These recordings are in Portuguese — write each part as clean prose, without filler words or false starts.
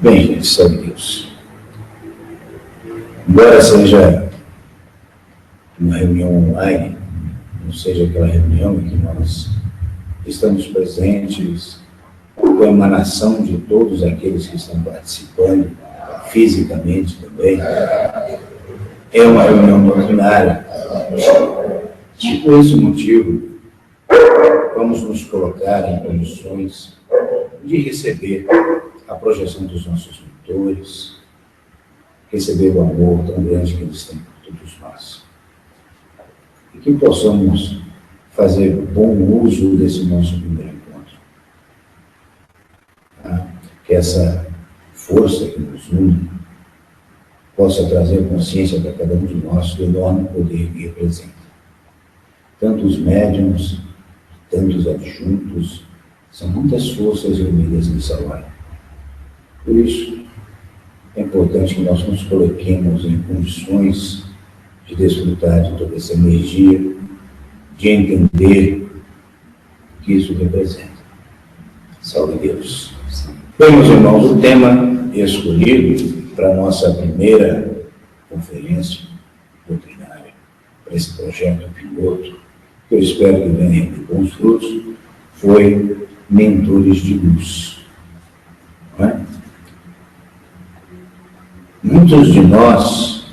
Bem, gente, sabe Deus. Embora seja uma reunião online, não seja aquela reunião em que nós estamos presentes com a emanação de todos aqueles que estão participando, fisicamente também, é uma reunião doutrinária. E por esse motivo, vamos nos colocar em condições de receber a projeção dos nossos mentores, receber o amor tão grande que eles têm por todos nós. E que possamos fazer bom uso desse nosso primeiro encontro. Que essa força que nos une possa trazer consciência para cada um de nós do enorme poder que representa. Tanto os médiuns, tantos adjuntos, são muitas forças reunidas nessa hora. Por isso, é importante que nós nos coloquemos em condições de desfrutar de toda essa energia, de entender o que isso representa. Salve Deus. Bem, meus irmãos, o tema escolhido para a nossa primeira conferência doutrinária, para esse projeto piloto, que eu espero que venha de bons frutos, foi Mentores de Luz. Não é? Muitos de nós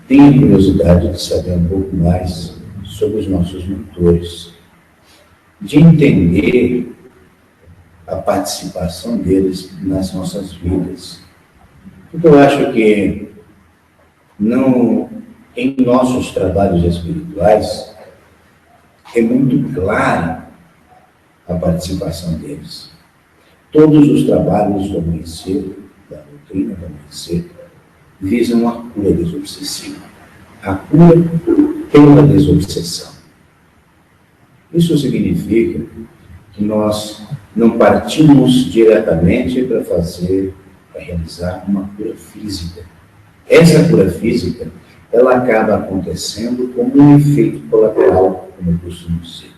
têm curiosidade de saber um pouco mais sobre os nossos mentores, de entender a participação deles nas nossas vidas. Porque eu acho que não, em nossos trabalhos espirituais, é muito clara a participação deles. Todos os trabalhos do amanhecer, da doutrina do amanhecer, visam a cura desobsessiva. A cura pela desobsessão. Isso significa que nós não partimos diretamente para realizar uma cura física. Essa cura física, ela acaba acontecendo como um efeito colateral, como eu costumo dizer.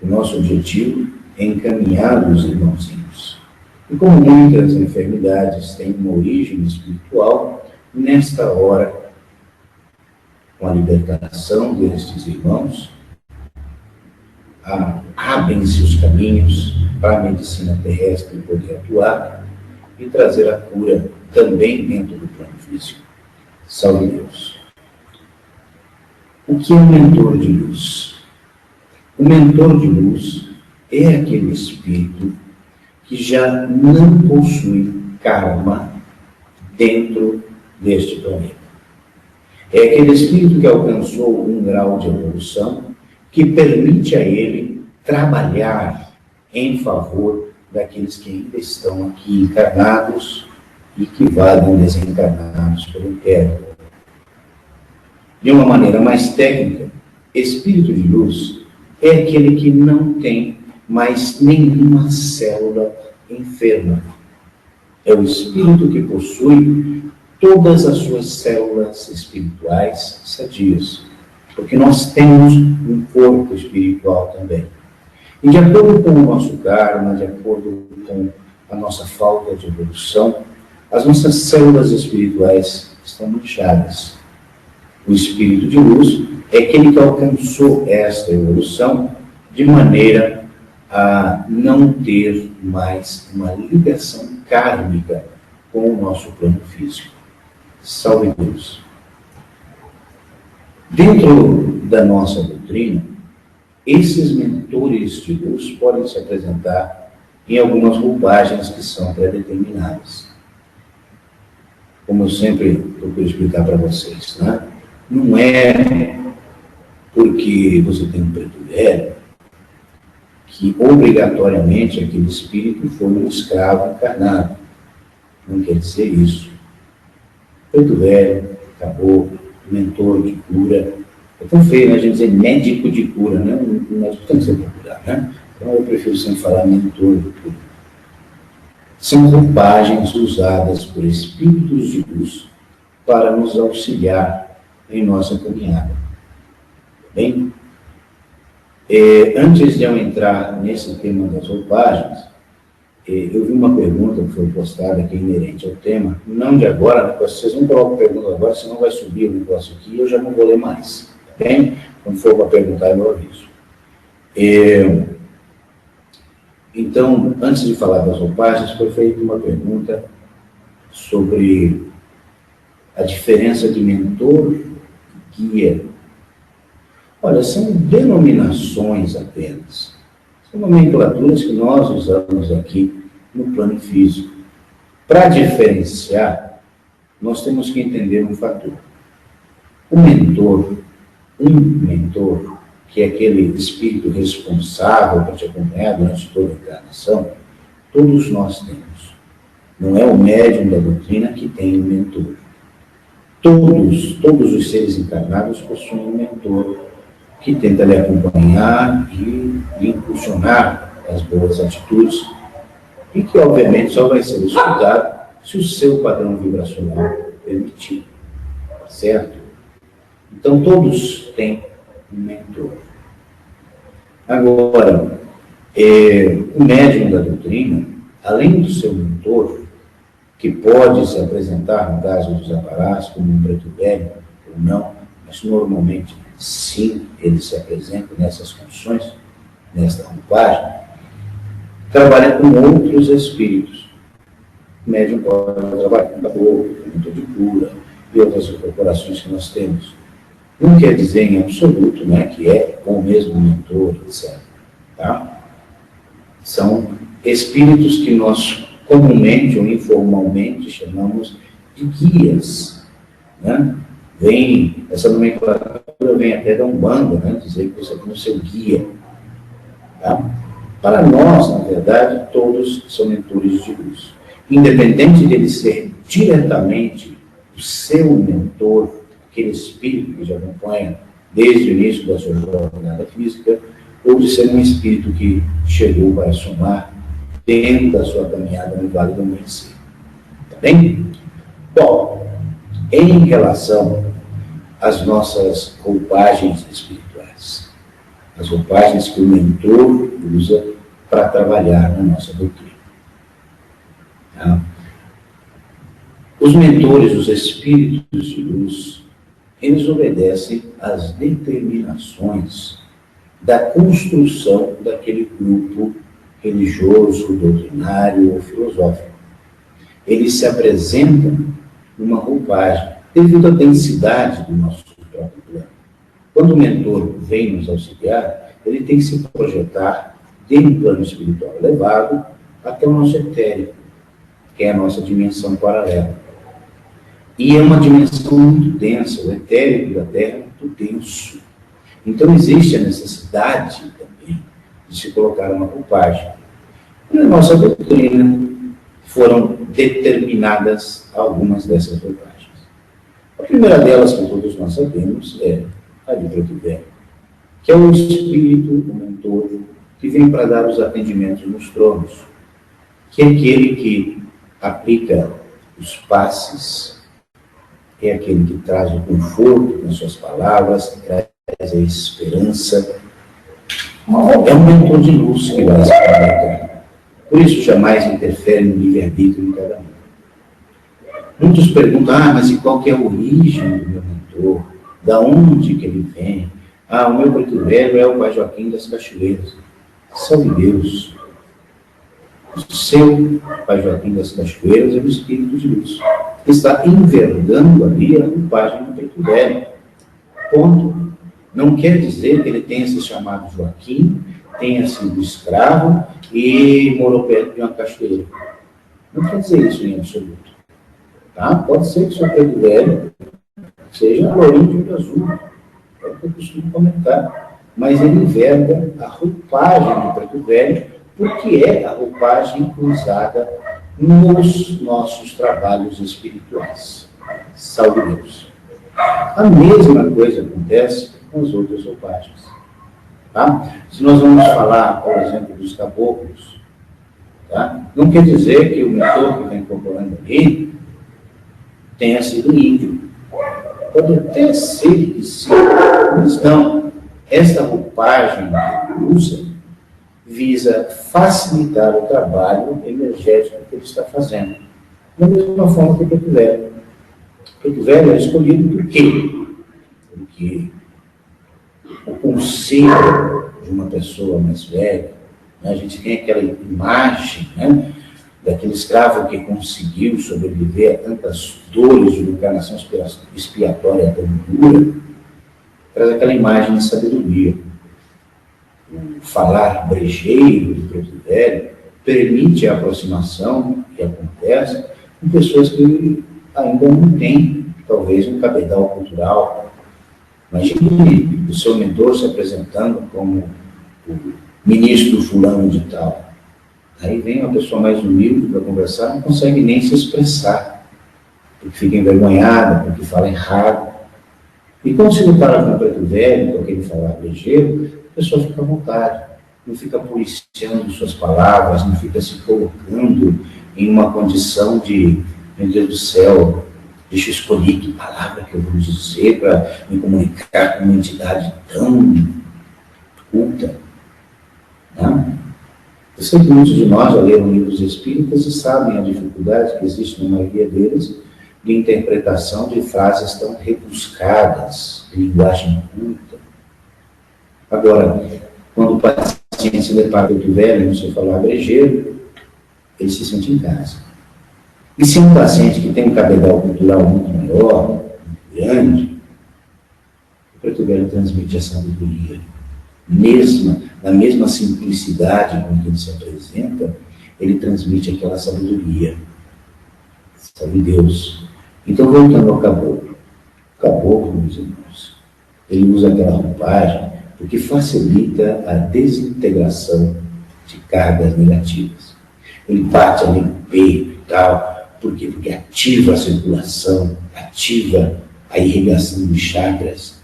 O nosso objetivo é encaminhar os irmãozinhos. E como muitas enfermidades têm uma origem espiritual, nesta hora, com a libertação destes irmãos, abrem-se os caminhos para a medicina terrestre poder atuar e trazer a cura também dentro do plano físico. Salve Deus. O que é um mentor de luz? O mentor de luz é aquele espírito que já não possui karma dentro deste planeta. É aquele espírito que alcançou um grau de evolução que permite a ele trabalhar em favor daqueles que ainda estão aqui encarnados e que vagam desencarnados pelo inferno. De uma maneira mais técnica, espírito de luz é aquele que não tem mais nenhuma célula enferma. É o espírito que possui todas as suas células espirituais sadias. Porque nós temos um corpo espiritual também. E de acordo com o nosso karma, de acordo com a nossa falta de evolução, as nossas células espirituais estão manchadas. O espírito de luz é aquele que alcançou esta evolução de maneira a não ter mais uma ligação kármica com o nosso plano físico. Salve Deus. Dentro da nossa doutrina, esses mentores de luz podem se apresentar em algumas roupagens que são pré-determinadas. Como eu sempre procuro explicar para vocês, né? Não é porque você tem um preto velho que obrigatoriamente aquele espírito foi um escravo encarnado. Não quer dizer isso. Preto velho, acabou, mentor de cura. É tão feio, né, a gente dizer médico de cura, né? Nós temos que procurar, né? Então eu prefiro sempre falar mentor de cura. São roupagens usadas por espíritos de luz para nos auxiliar em nossa caminhada. Bem? Antes de eu entrar nesse tema das roupagens, Eu vi uma pergunta que foi postada aqui inerente ao tema, não de agora, né? Vocês não colocam pergunta agora, senão vai subir o negócio aqui e eu já não vou ler mais, tá bem? Quando for para perguntar, eu aviso. Então, antes de falar das roupagens, foi feita uma pergunta sobre a diferença de mentor e guia. Olha, são denominações apenas. São nomenclaturas que nós usamos aqui no plano físico. Para diferenciar, nós temos que entender um fator. Um mentor, que é aquele espírito responsável para te acompanhar durante toda a encarnação, todos nós temos. Não é o médium da doutrina que tem um mentor. Todos os seres encarnados possuem um mentor que tenta lhe acompanhar e impulsionar as boas atitudes e que, obviamente, só vai ser escutado se o seu padrão vibracional permitir. Certo? Então, todos têm um mentor. Agora, o médium da doutrina, além do seu mentor, que pode se apresentar, no caso dos aparatos, como um preto velho ou não, mas normalmente, sim, ele se apresenta nessas condições, nesta roupagem, trabalha com outros espíritos. O médium pode trabalhar com caboclo, com mentor de cura e outras incorporações que nós temos. Não quer dizer em absoluto, né, que é com o mesmo mentor, etc. Tá? São espíritos que nós comumente ou informalmente chamamos de guias. Né? Essa nomenclatura vem até da Umbanda, né, dizer que você tem o seu guia. Tá? Para nós, na verdade, todos são mentores de luz. Independente dele ser diretamente o seu mentor, aquele espírito que já acompanha desde o início da sua jornada física, ou de ser um espírito que chegou para somar dentro da sua caminhada no Vale do Amanhecer. Tá bem? Bom, em relação às nossas roupagens espirituais, as roupagens que o mentor usa para trabalhar na nossa doutrina. Tá? Os mentores, os espíritos de luz, eles obedecem às determinações da construção daquele grupo religioso, doutrinário ou filosófico. Eles se apresentam numa roupagem, devido à densidade do nosso próprio plano. Quando o mentor vem nos auxiliar, ele tem que se projetar de um plano espiritual elevado até o nosso etérico, que é a nossa dimensão paralela. E é uma dimensão muito densa, o etérico da Terra é muito denso. Então existe a necessidade também de se colocar uma roupagem. Na nossa doutrina foram determinadas algumas dessas roupagens. A primeira delas, que todos nós sabemos, é a de preto velho, que é o espírito, o mentor, que vem para dar os atendimentos nos tronos, que é aquele que aplica os passes, é aquele que traz o conforto nas suas palavras, que traz a esperança. É um mentor de luz que vai se comunicar. Por isso, jamais interfere no livre-arbítrio de cada um. Muitos perguntam, mas e qual que é a origem do meu mentor? Da onde que ele vem? O meu preto velho é o Pai Joaquim das Cachoeiras. Salve Deus! O seu Pai Joaquim das Cachoeiras é o espírito de luz. Está envergando ali a roupagem do preto velho. Ponto. Não quer dizer que ele tenha se chamado Joaquim, tenha sido escravo e morou perto de uma cachoeira. Não quer dizer isso em absoluto. Tá? Pode ser que o seu preto velho seja lourinho de olho azul. É o que eu costumo comentar. Mas ele enverga a roupagem do preto velho, porque é a roupagem usada nos nossos trabalhos espirituais. Salve Deus. A mesma coisa acontece com as outras roupagens. Tá? Se nós vamos falar, por exemplo, dos caboclos, tá? Não quer dizer que o mentor que está incorporando ali tenha sido índio. Pode até ser que sim, mas não. Esta roupagem que ele usa visa facilitar o trabalho energético que ele está fazendo. Da mesma forma que o preto velho. O preto velho é escolhido por quê? Porque o conselho de uma pessoa mais velha, né, a gente tem aquela imagem, né, daquele escravo que conseguiu sobreviver a tantas dores de uma encarnação expiatória tão dura, traz aquela imagem de sabedoria. O falar brejeiro do preto velho permite a aproximação que acontece com pessoas que ainda não têm, talvez, um cabedal cultural. Imagine o seu mentor se apresentando como o ministro fulano de tal. Aí vem uma pessoa mais humilde para conversar, não consegue nem se expressar, porque fica envergonhada, porque fala errado. E quando se depara com o preto velho, com aquele falar ligeiro, a pessoa fica à vontade, não fica policiando suas palavras, não fica se colocando em uma condição de, meu Deus do céu, deixa eu escolher que palavra que eu vou dizer para me comunicar com uma entidade tão culta. Não? Eu sei que muitos de nós já leram livros espíritas e sabem a dificuldade que existe na maioria deles de interpretação de frases tão rebuscadas, de linguagem culta. Agora, quando o paciente se depara com o velho, não sei falar brejeiro, ele se sente em casa. E se um paciente que tem um cabedal cultural muito maior, muito grande, o preto velho transmite a sabedoria. Na mesma simplicidade com que ele se apresenta, ele transmite aquela sabedoria. Sabe Deus. Então, voltando ao caboclo. O caboclo, meus irmãos, ele usa aquela roupagem porque facilita a desintegração de cargas negativas. Ele bate ali no peito e tal. Por quê? Porque ativa a circulação, ativa a irrigação de chakras,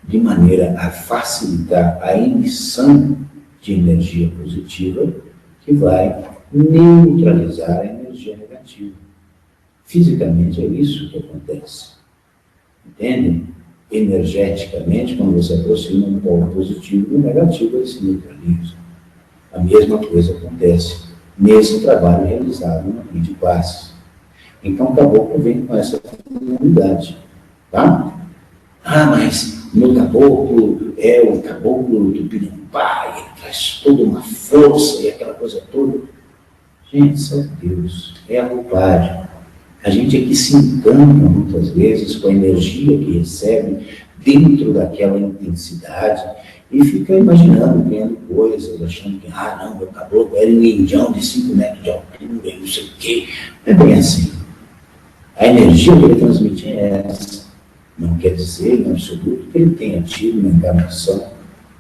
de maneira a facilitar a emissão de energia positiva que vai neutralizar a energia negativa. Fisicamente é isso que acontece. Entendem? Energeticamente, quando você aproxima um polo positivo do negativo, ele se neutraliza. A mesma coisa acontece nesse trabalho realizado no Rio de Passes. Então, o caboclo vem com essa unidade. Tá? Ah, mas meu caboclo é o caboclo do Pirimpá, ele traz toda uma força e aquela coisa toda. Gente, sabe Deus, é a roupagem. A gente aqui se encanta muitas vezes com a energia que recebe dentro daquela intensidade e fica imaginando, criando coisas, achando que, não, meu caboclo era um indião de 5 metros de altura e não sei o quê. Não é bem assim. A energia que ele transmite é essa. Não quer dizer, em absoluto, que ele tenha tido uma encarnação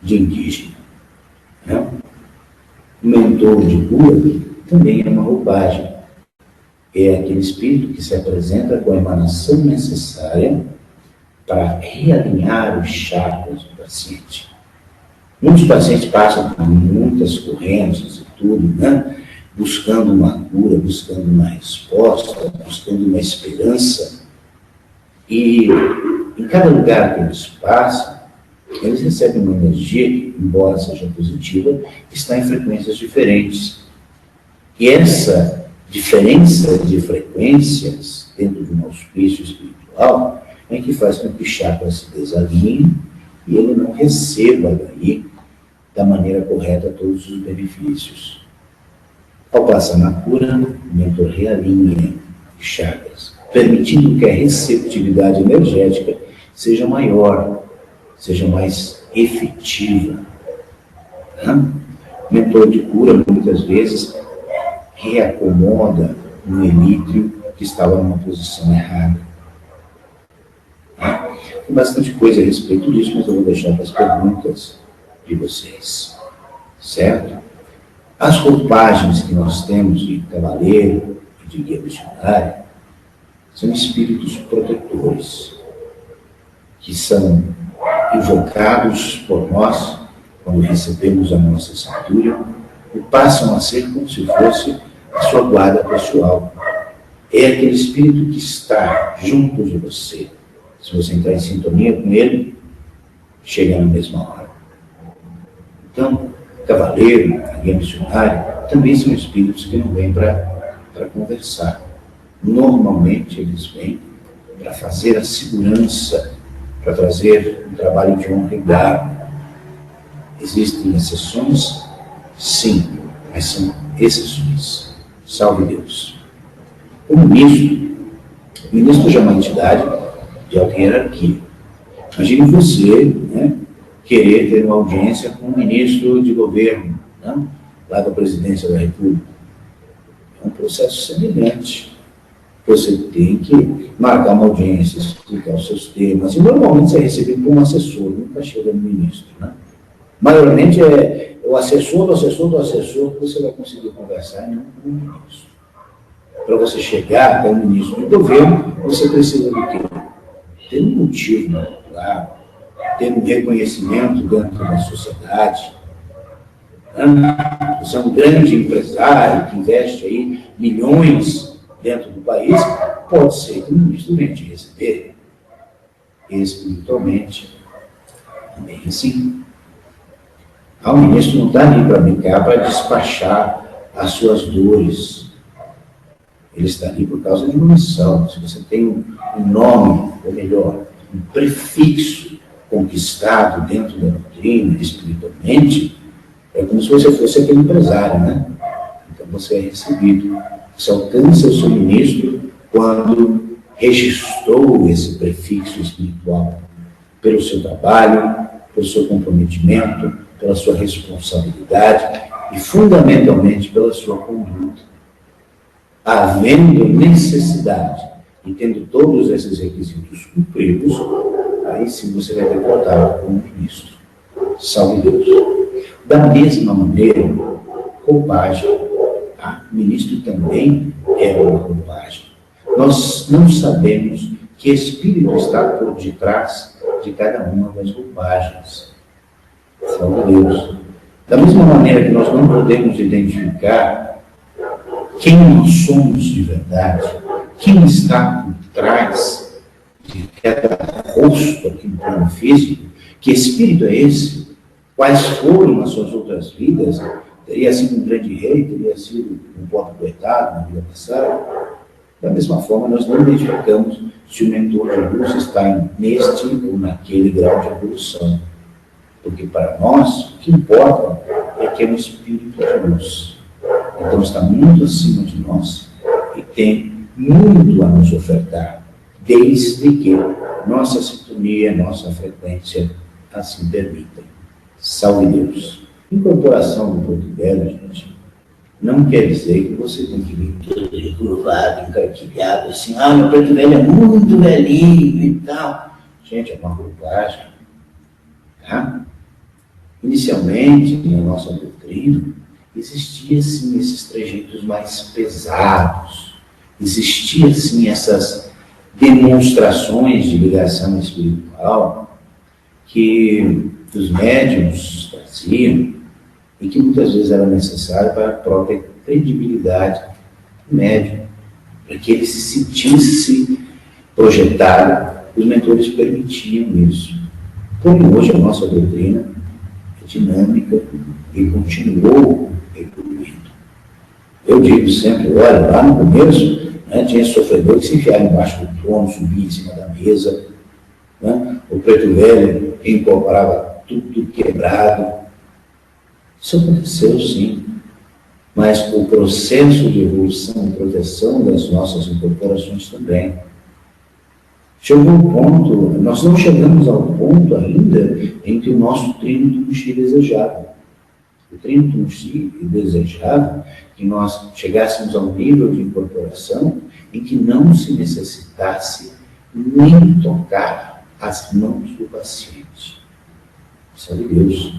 de indígena. Não? O mentor de cura também é uma roupagem. É aquele espírito que se apresenta com a emanação necessária para realinhar os chakras do paciente. Muitos pacientes passam por muitas correntes e tudo, né? Buscando uma cura, buscando uma resposta, buscando uma esperança. E em cada lugar que eles passam, eles recebem uma energia que, embora seja positiva, está em frequências diferentes. E essa diferença de frequências dentro de um auspício espiritual é que faz com que o chakra se desalinhe e ele não receba daí da maneira correta todos os benefícios. Ao passar na cura, o mentor realinha os chakras, permitindo que a receptividade energética seja maior, seja mais efetiva. O mentor de cura, muitas vezes, reacomoda um elítrio que estava numa posição errada. Tem bastante coisa a respeito disso, mas eu vou deixar para as perguntas de vocês. Certo? As roupagens que nós temos de cavaleiro e de guia missionário são espíritos protetores, que são invocados por nós quando recebemos a nossa assinatura e passam a ser como se fosse a sua guarda pessoal. É aquele espírito que está junto de você. Se você entrar em sintonia com ele, chega na mesma hora. Então, cavaleiro, a guia missionária, também são espíritos que não vêm para conversar. Normalmente eles vêm para fazer a segurança, para trazer um trabalho de honra e gado. Existem exceções? Sim, mas são exceções. Salve Deus. O ministro já é uma entidade de alta hierarquia. Imagine você, né, querer ter uma audiência com um ministro de governo, né, lá da presidência da República. É um processo semelhante. Você tem que marcar uma audiência, explicar os seus temas, e normalmente você é recebido por um assessor, nunca chega no ministro, né? Maiormente é o assessor do assessor do assessor que você vai conseguir conversar e não com o ministro. Para você chegar até o ministro do governo, você precisa do quê? Ter um motivo claro, ter um reconhecimento dentro da sociedade. Você é um grande empresário que investe aí milhões dentro do país, pode ser que o ministro venha te receber. Espiritualmente, também assim. O ministro não está ali para brincar, para despachar as suas dores. Ele está ali por causa de uma missão. Se você tem um nome, ou melhor, um prefixo conquistado dentro da doutrina, espiritualmente, é como se você fosse aquele empresário, né? Então você é recebido. Você alcança o seu ministro quando registrou esse prefixo espiritual pelo seu trabalho, pelo seu comprometimento, pela sua responsabilidade e, fundamentalmente, pela sua conduta. Havendo necessidade e tendo todos esses requisitos cumpridos, aí sim você vai ter contato com o ministro. Salve Deus. Da mesma maneira, roupagem. O ministro também é uma roupagem. Nós não sabemos que espírito está por detrás de cada uma das roupagens. Salve Deus. Da mesma maneira que nós não podemos identificar quem nós somos de verdade, quem está por trás de cada rosto aqui no plano físico, que espírito é esse? Quais foram as suas outras vidas? Teria sido um grande rei, teria sido um pobre coitado na vida passada? Da mesma forma, nós não identificamos se o mentor de luz está neste ou naquele grau de evolução. Porque para nós, o que importa é que é um espírito de luz. Então está muito acima de nós e tem muito a nos ofertar, desde que nossa sintonia, nossa frequência assim permitem. Salve Deus. Incorporação do Porto Velho, gente, não quer dizer que você tem que vir todo recurvado, encarquilhado, assim, meu Porto Velho é muito velhinho e tal. Gente, é uma roupagem. Tá? Inicialmente, na nossa doutrina, existia sim esses trejeitos mais pesados, existia sim essas demonstrações de ligação espiritual que os médiuns traziam e que muitas vezes era necessário para a própria credibilidade do médium, para que ele se sentisse projetado. Os mentores permitiam isso. Como hoje a nossa doutrina dinâmica e continuou evoluindo. Eu digo sempre, olha, lá no começo, né, tinha sofredor que se enfiava embaixo do trono, subia em cima da mesa, né? O preto velho incorporava tudo quebrado. Isso aconteceu sim, mas o processo de evolução e proteção das nossas incorporações também. Chegou um ponto, nós não chegamos ao ponto ainda em que o nosso trino Tumuxi desejava. O trino Tumuxi desejava que nós chegássemos a um nível de incorporação em que não se necessitasse nem tocar as mãos do paciente. Sabe Deus?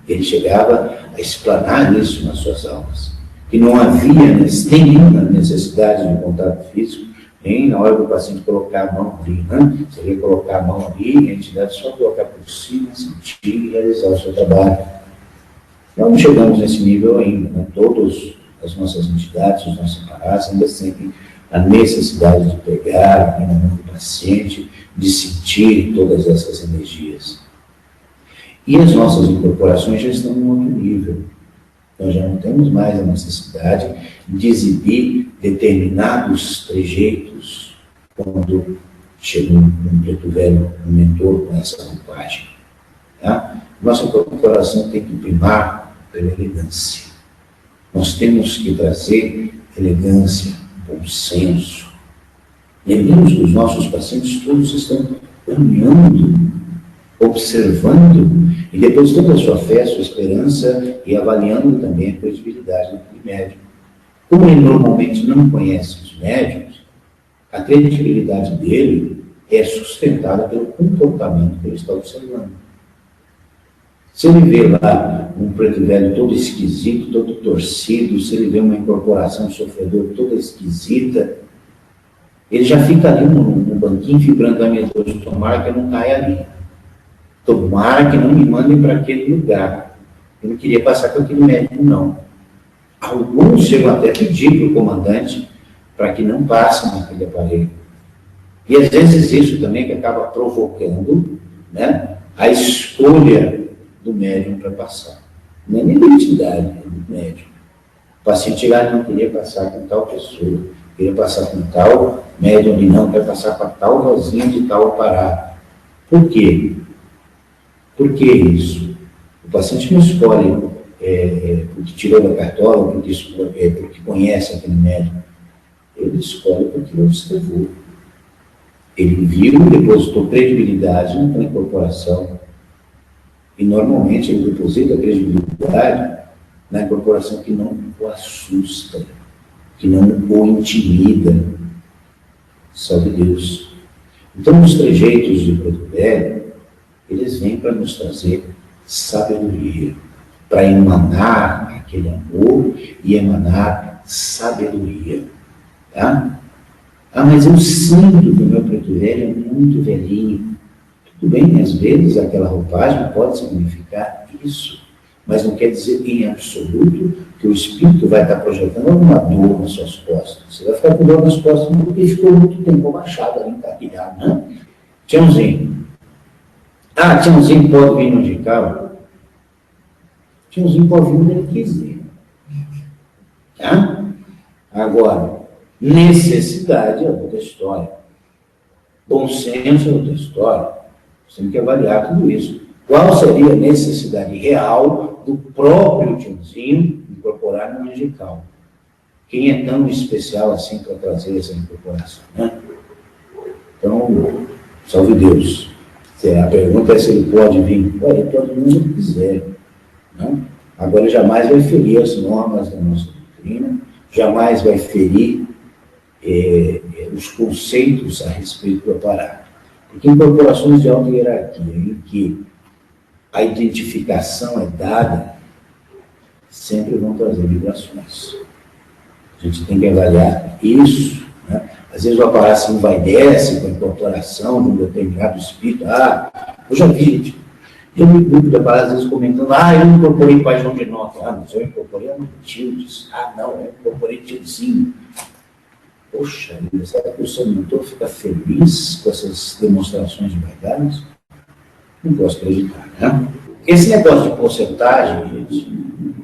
Ele chegava a explanar isso nas suas aulas, que não havia nenhuma necessidade de contato físico, nem na hora do paciente colocar a mão ali, né? Você ia colocar a mão ali, a entidade só colocar por cima, sentir e realizar o seu trabalho. Nós não chegamos nesse nível ainda, né? Todas as nossas entidades, os nossos aparatos ainda sentem a necessidade de pegar na mão do paciente, de sentir todas essas energias. E as nossas incorporações já estão em outro nível. Nós já não temos mais a necessidade de exibir determinados trejeitos quando chega um preto velho, um mentor com essa roupagem. Tá? Nossa incorporação tem que primar pela elegância. Nós temos que trazer elegância, bom senso. Lembramos que os nossos pacientes todos estão olhando, observando, e depois tendo a sua fé, a sua esperança, e avaliando também a credibilidade daquele médium. Como ele normalmente não conhece os médiums, a credibilidade dele é sustentada pelo comportamento que ele está observando. Se ele vê lá um preto velho todo esquisito, todo torcido, se ele vê uma incorporação sofredora toda esquisita, ele já fica ali no banquinho vibrando a minha Deus, tomara que eu não caia ali. Tomara que não me mandem para aquele lugar. Eu não queria passar com aquele médico, não. Alguns chegam até a pedir para o comandante para que não passem naquele aparelho. E às vezes isso também que acaba provocando, né, a escolha do médium para passar. Não é nem da entidade, é do médium. O paciente lá não queria passar com tal pessoa, queria passar com tal médium, e não quer passar com tal vozinha de tal aparato. Por quê? Por que isso? O paciente não escolhe porque tirou da cartola, porque conhece aquele médium. Ele escolhe porque observou. Ele viu, depositou credibilidade na incorporação. E normalmente ele deposita a credibilidade na incorporação que não o assusta, que não o intimida. Salve Deus. Então, os trejeitos de preto velho, eles vêm para nos trazer sabedoria, para emanar aquele amor e emanar sabedoria. Tá? Ah, mas eu sinto que o meu preto velho é muito velhinho. Tudo bem, às vezes aquela roupagem pode significar isso, mas não quer dizer em absoluto que o espírito vai estar projetando alguma dor nas suas costas. Você vai ficar com dor nas costas porque ficou muito tempo abaixado ali, encarquilhado, né? Tiãozinho. Ah, Tiãozinho pode vir no Dical? Tiãozinho pode vir onde ele quiser. Tá? Agora, necessidade é outra história. Bom senso é outra história. Você tem que avaliar tudo isso. Qual seria a necessidade real do próprio Tiãozinho incorporar no Dical? Quem é tão especial assim para trazer essa incorporação, né? Então, salve Deus. A pergunta é se ele pode vir. Ele pode vir onde ele quiser. Né? Agora, ele jamais vai ferir as normas da nossa doutrina, jamais vai ferir os conceitos a respeito do aparato. Porque incorporações de alta hierarquia, em que a identificação é dada, sempre vão trazer vibrações. A gente tem que avaliar isso. Né? Às vezes o aparato se envaidece com a incorporação de um determinado espírito. Eu já vi grupo de aparato, às vezes comentando, eu não incorporei Pai João de Nota. Mas eu incorporei a Matildes. Não, eu incorporei Tiozinho. Poxa, será que o seu mentor fica feliz com essas demonstrações de vaidades? Não posso acreditar, né? Esse negócio de porcentagem, gente,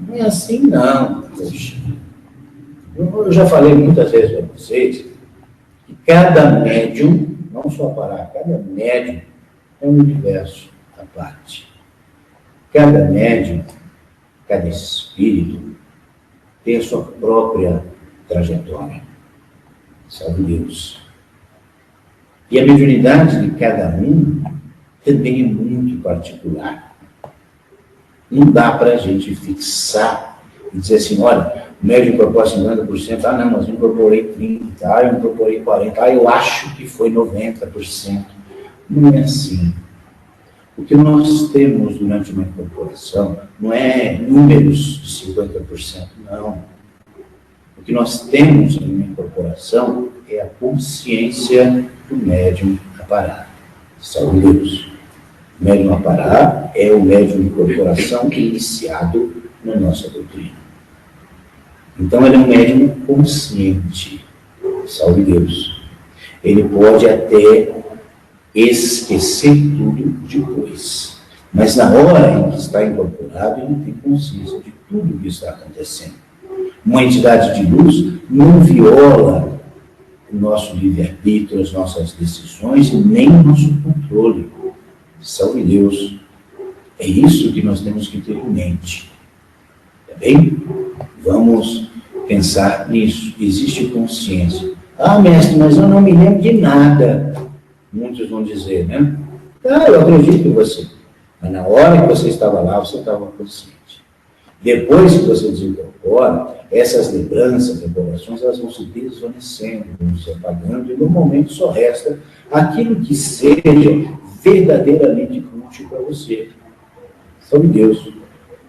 não é assim, não. Poxa. Eu já falei muitas vezes para vocês que cada médium, não só parar, cada médium é um universo à parte. Cada médium, cada espírito tem a sua própria trajetória. Salve Deus. E a mediunidade de cada um também é muito particular. Não dá para a gente fixar e dizer assim, olha, o médium incorpora 50%, não, mas eu incorporei 30%, eu incorporei 40%, eu acho que foi 90%. Não é assim. O que nós temos durante uma incorporação não é números de 50%, não. O que nós temos em uma incorporação é a consciência do médium a parar. Salve Deus. O médium a parar é o médium de incorporação iniciado na nossa doutrina. Então, ele é um médium consciente. Salve Deus. Ele pode até esquecer tudo depois. Mas na hora em que está incorporado, ele tem consciência de tudo o que está acontecendo. Uma entidade de luz não viola o nosso livre-arbítrio, as nossas decisões e nem o nosso controle. Salve Deus. É isso que nós temos que ter em mente. Tá bem? Vamos pensar nisso. Existe consciência. Ah, mestre, mas eu não me lembro de nada. Muitos vão dizer, né? Ah, eu acredito em você. Mas na hora que você estava lá, você estava consciente. Depois que você desincorpora, essas lembranças, recordações, elas vão se desvanecendo, vão se apagando, e no momento só resta aquilo que seja verdadeiramente útil para você. Salve Deus.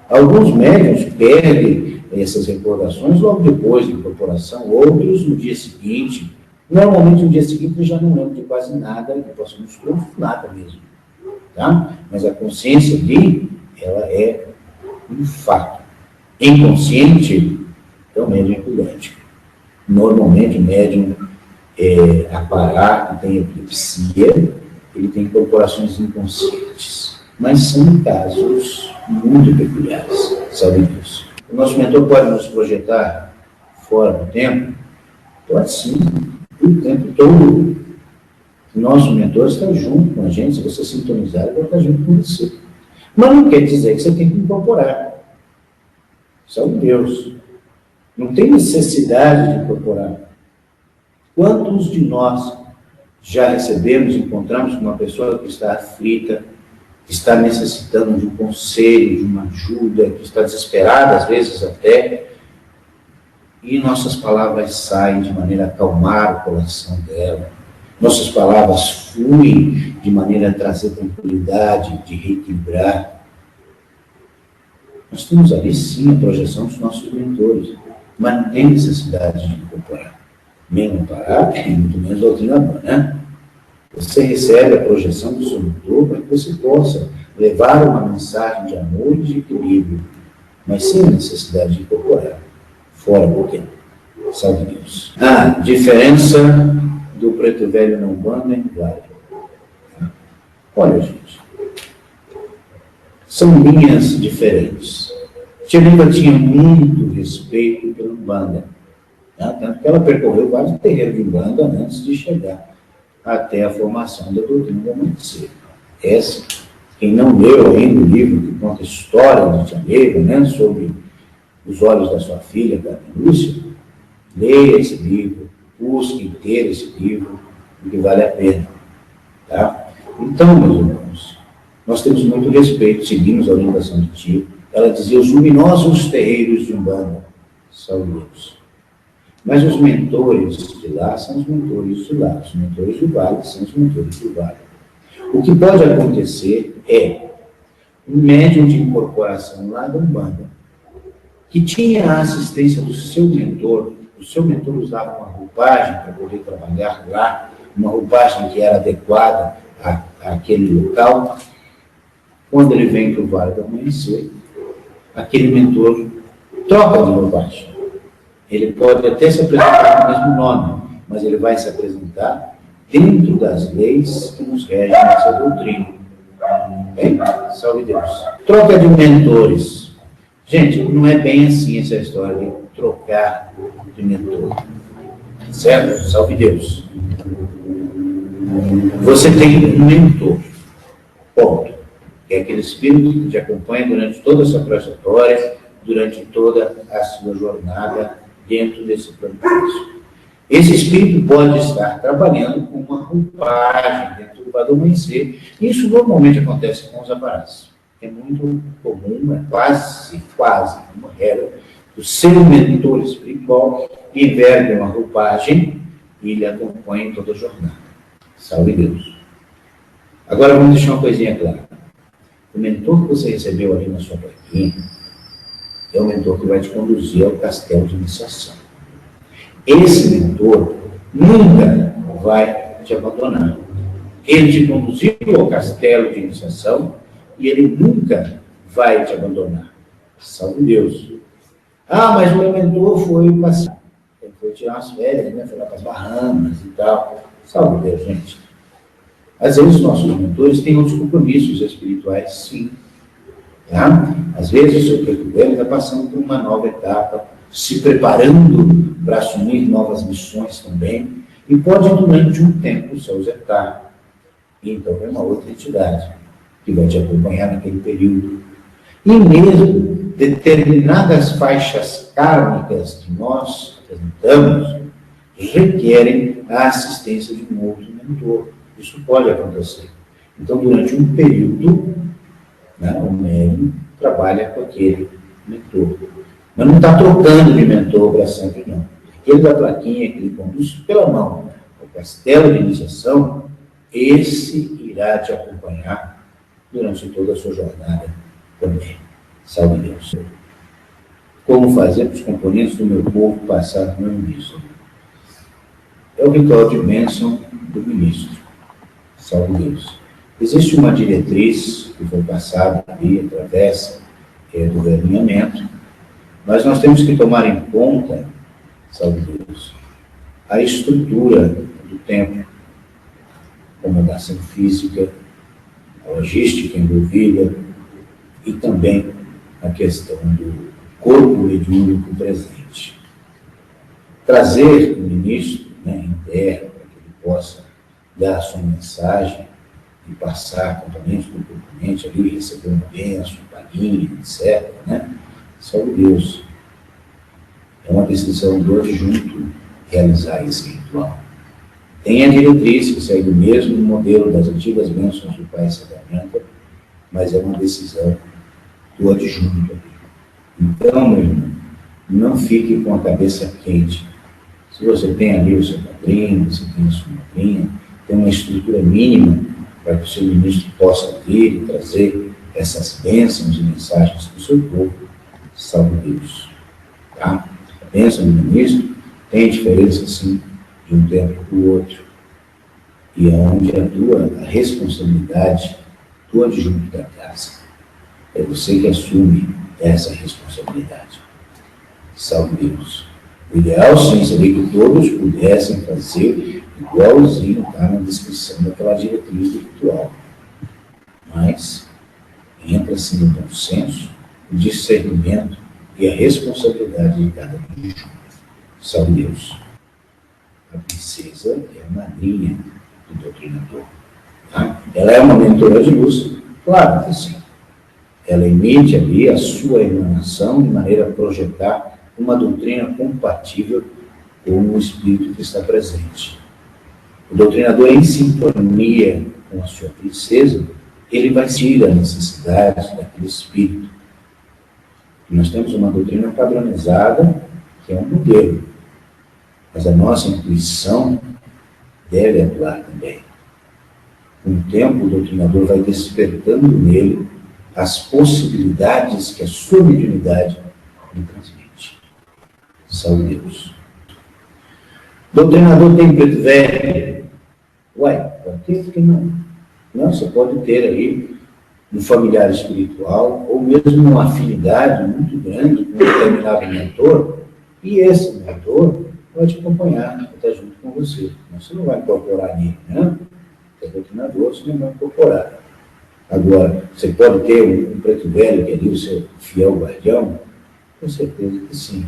Alguns médiuns perdem essas recordações logo depois da incorporação, outros no dia seguinte. Normalmente no dia seguinte eu já não lembro de quase nada, eu posso não nada mesmo. Tá? Mas a consciência ali, ela é um fato. Inconsciente, é o médium epiléptico. Normalmente o médium aparato, tem epilepsia, ele tem incorporações inconscientes. Mas são casos muito peculiares, sabe disso. O nosso mentor pode nos projetar fora do tempo? Pode sim, o tempo todo. O nosso mentor está junto com a gente, se você sintonizar, ele vai estar junto com você. Mas não quer dizer que você tem que incorporar. Salve Deus. Não tem necessidade de incorporar. Quantos de nós já recebemos, encontramos com uma pessoa que está aflita, que está necessitando de um conselho, de uma ajuda, que está desesperada, às vezes até, e nossas palavras saem de maneira a acalmar o coração dela. Nossas palavras fluem de maneira a trazer tranquilidade, de reequilibrar. Nós temos ali, sim, a projeção dos nossos mentores, mas não tem necessidade de incorporar. Nem amparar, e muito menos doutrinador, né? Você recebe a projeção do seu mentor para que você possa levar uma mensagem de amor e de equilíbrio, mas sem a necessidade de incorporar. Fora do tempo. Salve Deus. Diferença do preto velho na Umbanda e Umbanda. Olha, gente, são linhas diferentes. Tia Linda tinha muito respeito pela Umbanda, tanto que ela percorreu vários terreiros de Umbanda antes de chegar até a formação da doutrina do amanhecer. Essa, quem não leu ainda o livro que conta a história de Tia Neiva, né, sobre os olhos da sua filha, da Lúcia, leia esse livro, busque ter esse livro, porque vale a pena. Tá? Então, meus irmãos, nós temos muito respeito, seguimos a orientação de Tia. Ela dizia os luminosos terreiros de Umbanda, salve Deus. Mas os mentores de lá são os mentores de lá, os mentores do vale são os mentores do vale. O que pode acontecer é um médium de incorporação lá da Umbanda, que tinha a assistência do seu mentor, o seu mentor usava uma roupagem para poder trabalhar lá, uma roupagem que era adequada àquele local. Quando ele vem para o Vale do Amanhecer, aquele mentor troca de roupagem. Ele pode até se apresentar com o mesmo nome, mas ele vai se apresentar dentro das leis que nos regem nessa doutrina. Bem? Salve Deus. Troca de mentores. Gente, não é bem assim essa história de trocar de mentor. Certo? Salve Deus. Você tem um mentor. Ponto. Que é aquele espírito que te acompanha durante toda a sua trajetória, durante toda a sua jornada dentro desse plano físico. Esse espírito pode estar trabalhando com uma roupagem dentro do Vale do Amanhecer. Isso normalmente acontece com os aparatos. É muito comum, é quase uma regra, o seu mentor espiritual enverga uma roupagem e ele acompanha em toda a jornada. Salve Deus. Agora vamos deixar uma coisinha clara. O mentor que você recebeu ali na sua plaquinha é o mentor que vai te conduzir ao castelo de iniciação. Esse mentor nunca vai te abandonar. Ele te conduziu ao castelo de iniciação e ele nunca vai te abandonar. Salve Deus. Mas o meu mentor foi passear. Ele foi tirar umas férias, né? Foi lá para as Bahamas e tal. Salve Deus, gente. Às vezes, nossos mentores têm outros compromissos espirituais, sim. Tá? Às vezes, o seu preto velho está passando por uma nova etapa, se preparando para assumir novas missões também, e pode, durante um tempo, se ausentar. E então, é uma outra entidade que vai te acompanhar naquele período. E mesmo determinadas faixas kármicas que nós apresentamos requerem a assistência de um outro mentor. Isso pode acontecer. Então, durante um período, né, o médium trabalha com aquele mentor. Mas não está trocando de mentor para sempre, não. Aquele da plaquinha que ele conduz pela mão, o castelo de iniciação, esse irá te acompanhar durante toda a sua jornada também. Salve Deus. Como fazer para os componentes do meu povo passar no meu ministro? É o ritual de bênção do ministro. Salve Deus. Existe uma diretriz que foi passada ali através do realinhamento, mas nós temos que tomar em conta, salve Deus, a estrutura do templo, a acomodação física, a logística envolvida e também a questão do corpo mediúnico presente. Trazer o ministro, né, interno, para que ele possa dar a sua mensagem e passar componente do componente ali, receber uma bênção, um palinho, etc. Né? Salve Deus. É uma decisão do adjunto realizar esse ritual. Tem a diretriz que segue o mesmo modelo das antigas bênçãos do Pai Sacramento, mas é uma decisão do adjunto. Então, meu irmão, não fique com a cabeça quente. Se você tem ali o seu padrinho, você tem a sua madrinha, tem uma estrutura mínima para que o seu ministro possa vir e trazer essas bênçãos e mensagens para o seu povo, salve Deus. Tá? A bênção do ministro tem diferença, sim, de um tempo para o outro. E é onde atua a responsabilidade do adjunto da casa. É você que assume essa responsabilidade. Salve Deus. O ideal, sim, seria que todos pudessem fazer igualzinho, tá, na descrição daquela diretriz do ritual. Mas entra, sim, o bom senso, o discernimento e a responsabilidade de cada adjunto. Salve Deus. A princesa é a madrinha do doutrinador. Tá? Ela é uma mentora de luz? Claro que sim. Ela emite ali a sua emanação de maneira a projetar uma doutrina compatível com o espírito que está presente. O doutrinador, em sintonia com a sua princesa, ele vai sentir a necessidade daquele espírito. E nós temos uma doutrina padronizada, que é um modelo. Mas a nossa intuição deve atuar também. Com o tempo, o doutrinador vai despertando nele as possibilidades que a sua mediunidade lhe transmite. Salve Deus. Doutrinador tem preto velho? Ué, pode ter, por que não? Não, você pode ter aí um familiar espiritual, ou mesmo uma afinidade muito grande com um determinado mentor, e esse mentor pode acompanhar, estar junto com você. Mas você não vai incorporar nele, né? É doutrinador, você não vai incorporar. Agora, você pode ter um preto velho que é ali o seu fiel guardião? Com certeza que sim.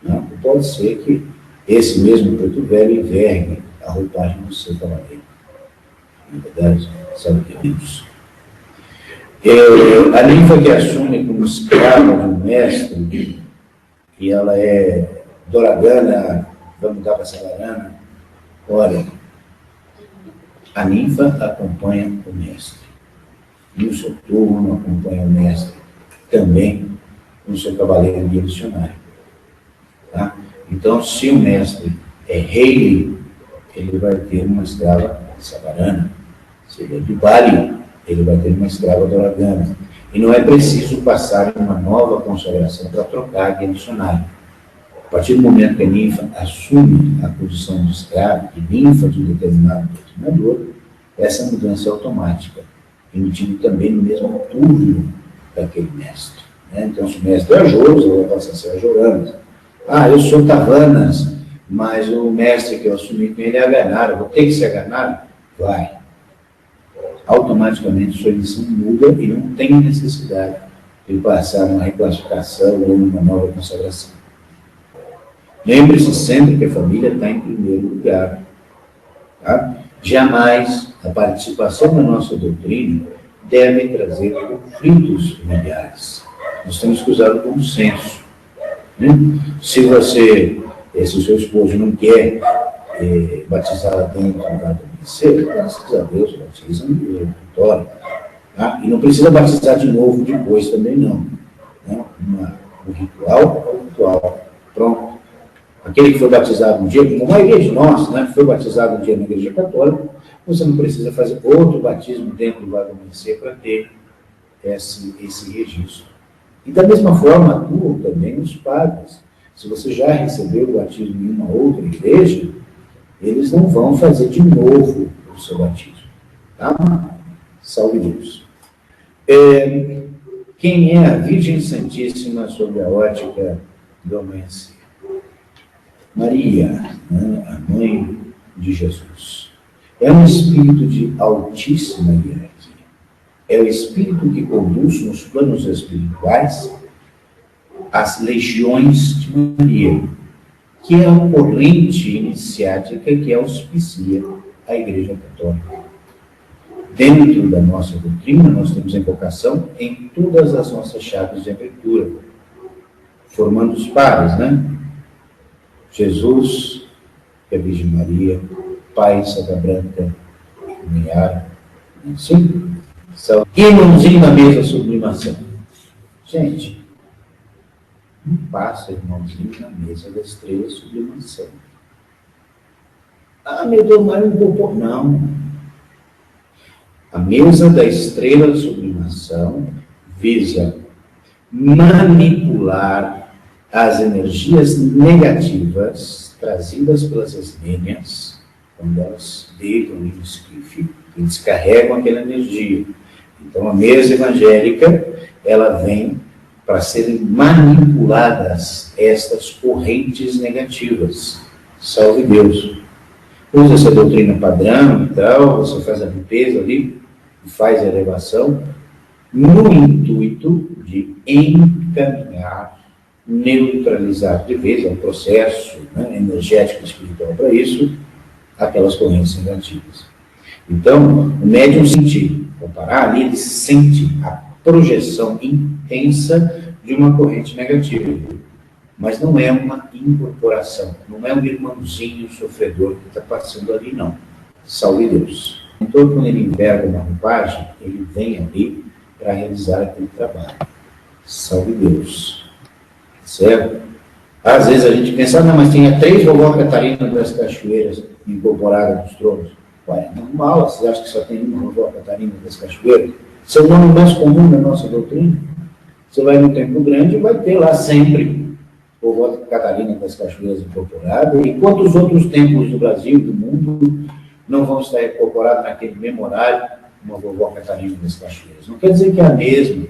Não? Pode ser que esse mesmo preto velho envergue a roupagem do seu cavaleiro. Na verdade, sabe o que é isso? A ninfa que assume como escrava de um mestre, e ela é doragana, vamos dar para Savarana. Olha, a ninfa acompanha o mestre. E o seu turno acompanha o mestre também no seu cavaleiro de missionário. Tá? Então, se o mestre é rei, ele vai ter uma escrava savarana. Se ele é de Bali, ele vai ter uma escrava doragana. E não é preciso passar uma nova consagração para trocar de missionário. A partir do momento que a ninfa assume a posição de escravo, de ninfa de um determinado doutrinador, essa mudança é automática, emitindo também no mesmo turno daquele mestre. Né? Então, se o mestre é Ajoros, ela vai passar a ser Ajoranas. Ah, eu sou Tavanas, mas o mestre que eu assumi com ele é Aganar, eu vou ter que ser Aganar? Vai. automaticamente sua missão muda e não tem necessidade de passar numa reclassificação ou numa nova consagração. Lembre-se sempre que a família está em primeiro lugar. Tá? Jamais a participação na nossa doutrina deve trazer conflitos familiares. Nós temos que usar o bom senso. Né? Se o seu esposo não quer batizar dentro do lado do ministério, graças a Deus, batiza no auditório. Tá? E não precisa batizar de novo depois também, não. Né? O ritual é o ritual. Pronto. Aquele que foi batizado um dia, como a maioria de nós, né, foi batizado um dia na Igreja Católica, você não precisa fazer outro batismo dentro do lado do ministério para ter esse registro. E da mesma forma, atuam também os padres. Se você já recebeu o batismo em uma outra igreja, eles não vão fazer de novo o seu batismo. Tá? Salve Deus. Quem é a Virgem Santíssima sob a ótica do amanhecer? Maria, né, a mãe de Jesus. É um espírito de altíssima hierarquia. É o espírito que conduz nos planos espirituais as legiões de Maria, que é a corrente iniciática que auspicia a Igreja Católica. Dentro da nossa doutrina, nós temos a invocação em todas as nossas chaves de abertura, formando os pares, né? Jesus, que é a Virgem Maria, Pai, Santa Branca, Meara, sim? Irmãozinho na mesa, sublimação. Gente, não passa irmãozinho na mesa da estrela sublimação. Ah, meu Deus, mas não vou. Não. A mesa da estrela sublimação visa manipular as energias negativas trazidas pelas asmênias, quando elas deitam no esquife e descarregam aquela energia. Então, a mesa evangélica, ela vem para serem manipuladas estas correntes negativas. Salve Deus. Usa essa doutrina padrão e tal, você faz a limpeza ali, e faz a elevação, no intuito de encaminhar, neutralizar de vez, é um processo, né, energético e espiritual para isso, aquelas correntes negativas. Então, o médium sentir, comparar ali, ele sente a projeção intensa de uma corrente negativa, mas não é uma incorporação, não é um irmãozinho sofredor que está passando ali, não. Salve Deus. Então, quando ele enverga uma roupagem, ele vem ali para realizar aquele trabalho. Salve Deus. Certo? Às vezes a gente pensa, não, mas tinha 3 vovó Catarina das Cachoeiras incorporadas nos tronos. Ué, é normal, vocês acham que só tem uma vovó Catarina das Cachoeiras? Esse é o nome mais comum da nossa doutrina. Você vai no Templo Grande e vai ter lá sempre vovó Catarina das Cachoeiras incorporada, e quantos outros templos do Brasil, do mundo, não vão estar incorporados naquele mesmo horário, uma vovó Catarina das Cachoeiras? Não quer dizer que é a mesma.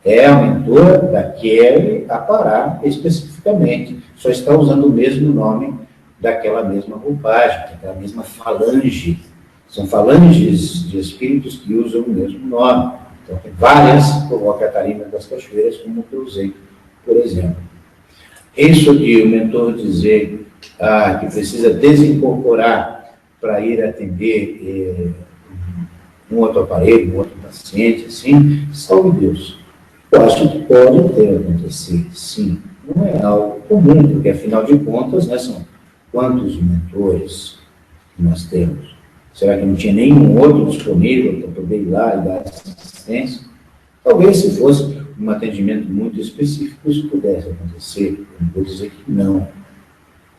É a mentora daquele aparar especificamente. Só está usando o mesmo nome daquela mesma roupagem, daquela mesma falange. São falanges de espíritos que usam o mesmo nome. Então, tem várias vovó Catarina das Cachoeiras, como que eu usei, por exemplo. Isso de o mentor dizer que precisa desincorporar para ir atender um outro aparelho, um outro paciente, assim, salve Deus. Eu acho que pode ter acontecido, sim. Não é algo comum, porque afinal de contas, né, são quantos mentores que nós temos? Será que não tinha nenhum outro disponível para poder ir lá e dar assistência? Talvez, se fosse um atendimento muito específico, isso pudesse acontecer. Eu não vou dizer que não.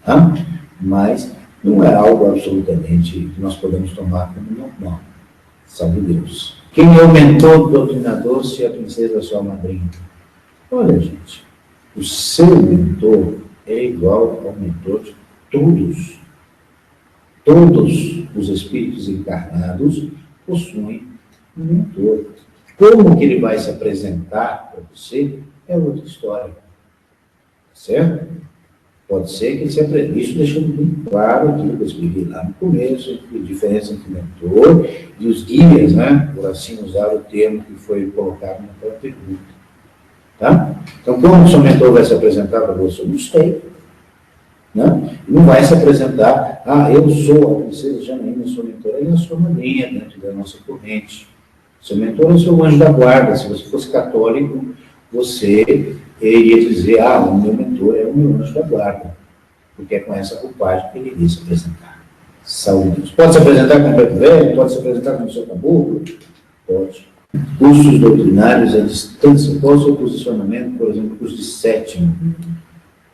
Tá? Mas não é algo absolutamente que nós podemos tomar como normal. Salve Deus. Quem é o mentor do doutrinador se a princesa é sua madrinha? Olha, gente, o seu mentor é igual ao mentor de todos. Todos os espíritos encarnados possuem um mentor. Como que ele vai se apresentar para você é outra história. Certo? Pode ser que isso deixando muito claro aquilo que eu expliquei lá no começo, a diferença entre o mentor e os guias, né? Por assim usar o termo que foi colocado naquela pergunta. Tá? Então, como o seu mentor vai se apresentar para você? Eu não sei. Né? Não vai se apresentar, eu sou a princesa Janaína, sou mentora, ele é a sua madrinha dentro da nossa corrente. Seu mentor é o seu anjo da guarda. Se você fosse católico, você iria dizer, o meu mentor é o meu anjo da guarda, porque é com essa roupagem que ele iria se apresentar. Saúde. Pode se apresentar com o preto velho, pode se apresentar com o seu caboclo? Pode. Cursos doutrinários à distância, qual o seu posicionamento, por exemplo, curso de sétimo?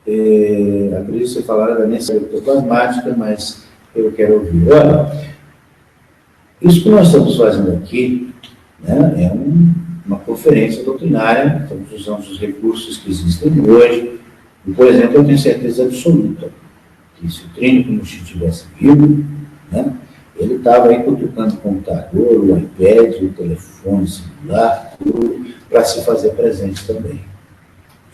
Acredito que você falaram da necessidade plasmática, mas eu quero ouvir. Olha, isso que nós estamos fazendo aqui, né, é uma conferência doutrinária, estamos usando os recursos que existem hoje, e, por exemplo, eu tenho certeza absoluta que se o Trino não estivesse vivo, né, ele estava aí cutucando o computador, o iPad, o telefone celular, tudo, para se fazer presente também.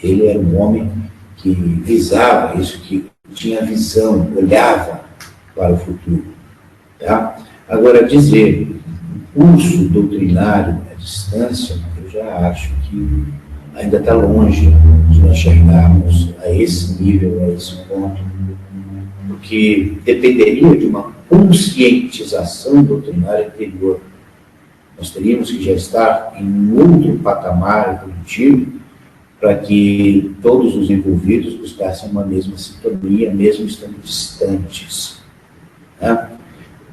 Ele era um homem que visava isso, que tinha visão, olhava para o futuro. Tá? Agora, dizer curso doutrinário à distância, eu já acho que ainda está longe de nós chegarmos a esse nível, a esse ponto, porque dependeria de uma conscientização doutrinária anterior. Nós teríamos que já estar em outro patamar evolutivo para que todos os envolvidos buscassem uma mesma sintonia, mesmo estando distantes. Né?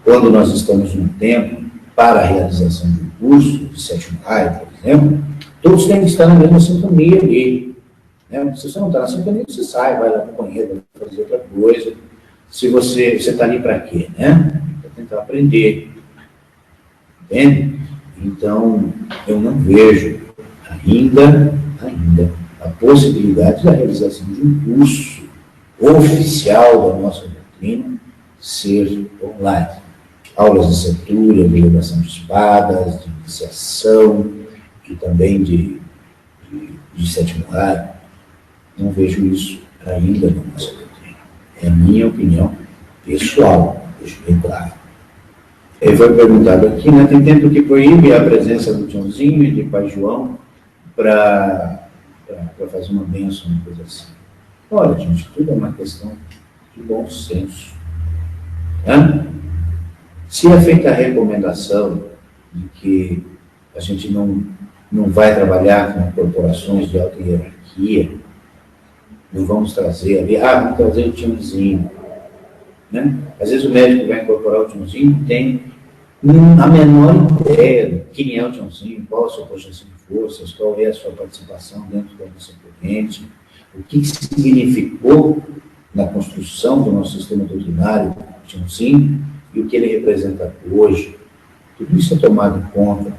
Quando nós estamos num tempo para a realização de um curso de sétimo raio, por exemplo, todos têm que estar na mesma sintonia ali. Né? Se você não está na sintonia, você sai, vai lá para o banheiro, vai fazer outra coisa. Se você está ali para quê? Né? Para tentar aprender. Entende? Então, eu não vejo ainda a possibilidade da realização de um curso oficial da nossa doutrina ser online. Aulas de cintura, de elevação de espadas, de iniciação e também de sétimo raio. Não vejo isso ainda na nossa doutrina. É a minha opinião pessoal, deixo bem claro. Foi perguntado aqui, né, tem tempo que proíbe a presença do Tiãozinho e de Pai João para fazer uma bênção, uma coisa assim. Olha, gente, tudo é uma questão de bom senso. Né? Se é feita a recomendação de que a gente não vai trabalhar com corporações de alta hierarquia, não vamos trazer ali, vamos trazer o Tiãozinho. Né? Às vezes o médico vai incorporar o Tiãozinho, tem a menor ideia de quem é o Tiãozinho, qual a sua projeção de forças, qual é a sua participação dentro da nossa corrente, o que significou na construção do nosso sistema doutrinário o Tiãozinho e o que ele representa hoje. Tudo isso é tomado em conta.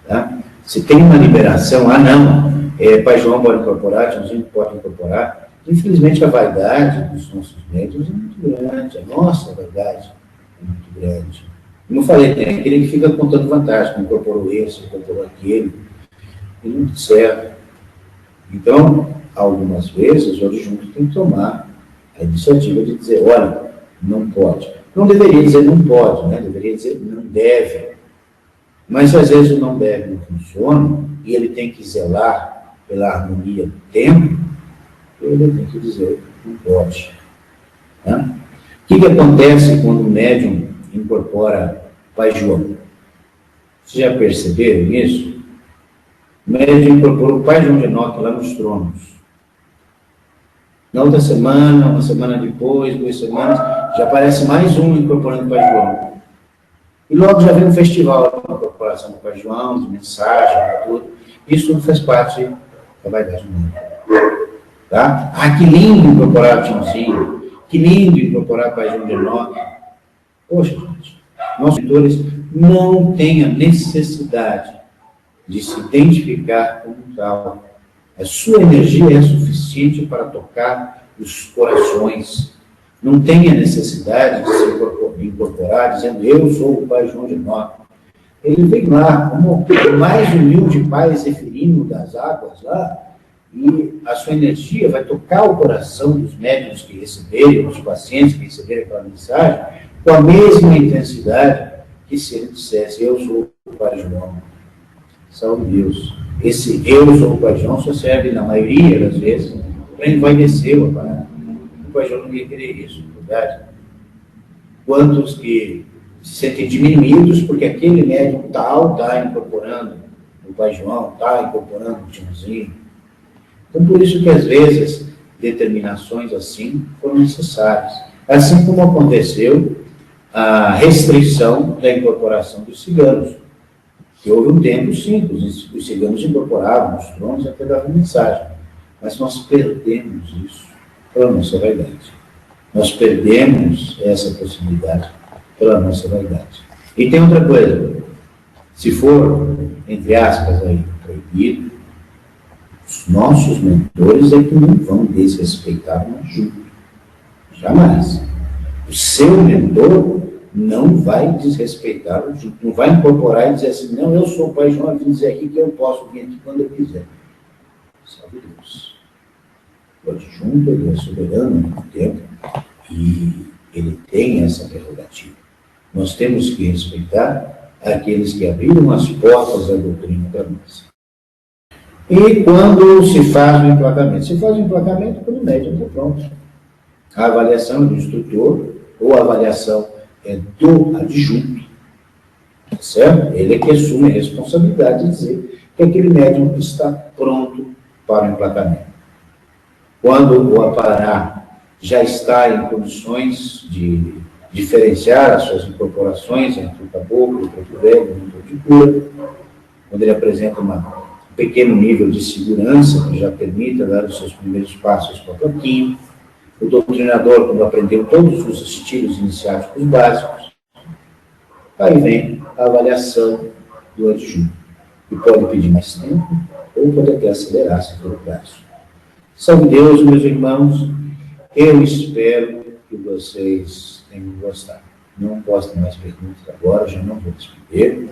Tá? Se tem uma liberação, Pai João pode incorporar, Tiãozinho pode incorporar. Infelizmente, a vaidade dos nossos médiuns é muito grande. A nossa vaidade é muito grande. Como eu falei, tem aquele que fica contando vantagem, que incorporou esse, incorporou aquele. E não serve. Então, algumas vezes, o adjunto tem que tomar a iniciativa de dizer, olha, não pode. Não deveria dizer não pode, né? Deveria dizer não deve. Mas, às vezes, o não deve não funciona, e ele tem que zelar pela harmonia do tempo, ele tem que dizer não pode. Né? O que acontece quando o médium incorpora Pai João? Vocês já perceberam isso? O médium incorporou o Pai João de Enoque lá nos tronos. Na outra semana, uma semana depois, 2 semanas, já aparece mais um incorporando o Pai João. E logo já vem um festival de incorporação do Pai João, de mensagem, tudo. Isso não faz parte da vaidade do mundo. Tá? Que lindo incorporar o Tiãozinho, que lindo incorporar o Pai João de Enoque. Poxa, gente, nossos mentores não têm a necessidade de se identificar como tal. A sua energia é suficiente para tocar os corações. Não tem a necessidade de se incorporar dizendo, eu sou o Pai João de Enoque. Ele vem lá, como o mais humilde pai zeferino das águas lá, e a sua energia vai tocar o coração dos médiuns que receberem, dos pacientes que receberem aquela mensagem, com a mesma intensidade que se ele dissesse: eu sou o Pai João. Salve Deus. Esse eu sou o Pai João só serve, na maioria das vezes, para envaidecer o aparato. O Pai João não ia querer isso, na verdade. Quantos que se sentem diminuídos porque aquele médium tal está incorporando o Pai João, está incorporando o Tiãozinho. Então, por isso que, às vezes, determinações assim foram necessárias. Assim como aconteceu a restrição da incorporação dos ciganos. Que houve um tempo, sim, os ciganos incorporavam os tronos e até davam mensagem. Mas nós perdemos isso pela nossa vaidade. Nós perdemos essa possibilidade pela nossa vaidade. E tem outra coisa. Se for, entre aspas, aí, proibido, os nossos mentores é que não vão desrespeitar o ajudo. Jamais. O seu mentor não vai desrespeitar o ajudo. Não vai incorporar e dizer assim: não, eu sou o Pai João, eu vim dizer aqui que eu posso vir aqui quando eu quiser. Salve Deus. O adjunto, ele é soberano no tempo e ele tem essa prerrogativa. Nós temos que respeitar aqueles que abriram as portas da doutrina para nós. E quando se faz o emplacamento? Se faz o emplacamento quando o médium está pronto. A avaliação é do instrutor ou a avaliação é do adjunto. Certo? Ele é que assume a responsabilidade de dizer que aquele médium está pronto para o emplacamento. Quando o apará já está em condições de diferenciar as suas incorporações entre o caboclo, o preto velho e o mentor de cura, quando ele apresenta um pequeno nível de segurança que já permita dar os seus primeiros passos para o caminho, o doutrinador, quando aprendeu todos os estilos iniciáticos básicos, aí vem a avaliação do adjunto, que pode pedir mais tempo ou pode até acelerar se for o caso. Salve Deus, meus irmãos, eu espero que vocês tenham gostado. Não postem mais perguntas agora, já não vou responder.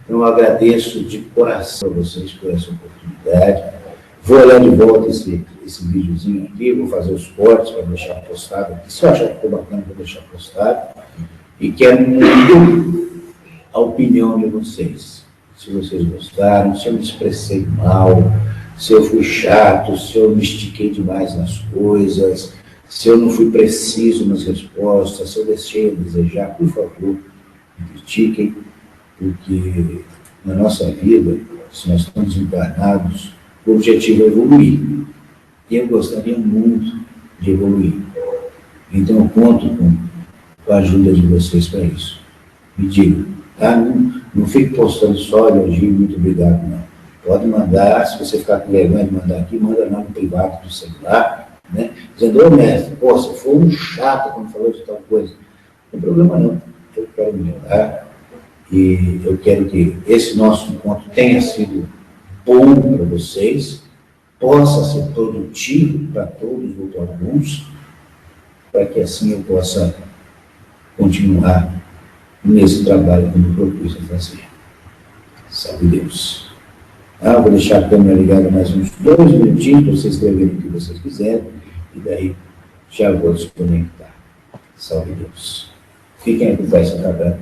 Eu agradeço de coração a vocês por essa oportunidade. Vou olhar de volta esse videozinho aqui, vou fazer os cortes para deixar postado aqui. Se eu achar que ficou bacana, vou deixar postado. E quero muito a opinião de vocês. Se vocês gostaram, se eu me expressei mal, se eu fui chato, se eu me estiquei demais nas coisas, se eu não fui preciso nas respostas, se eu deixei a desejar, por favor, me critiquem, porque na nossa vida, se nós estamos encarnados, o objetivo é evoluir. E eu gostaria muito de evoluir. Então eu conto com a ajuda de vocês para isso. Me digam, tá? Não fique postando só elogio, muito obrigado, não. Pode mandar, se você ficar com vergonha de mandar aqui, manda lá no privado do celular, né? Dizendo: ô mestre, pô, você foi um chato quando falou de tal coisa. Não tem problema não, eu quero melhorar e eu quero que esse nosso encontro tenha sido bom para vocês, possa ser produtivo para todos ou para alguns, para que assim eu possa continuar nesse trabalho que me propus a fazer. Salve Deus. Vou deixar a câmera ligada mais uns 2 minutinhos para vocês escreverem o que vocês quiserem, e daí já vou desconectar. Salve Deus. Fiquem aí com o Pai Santo Abraão.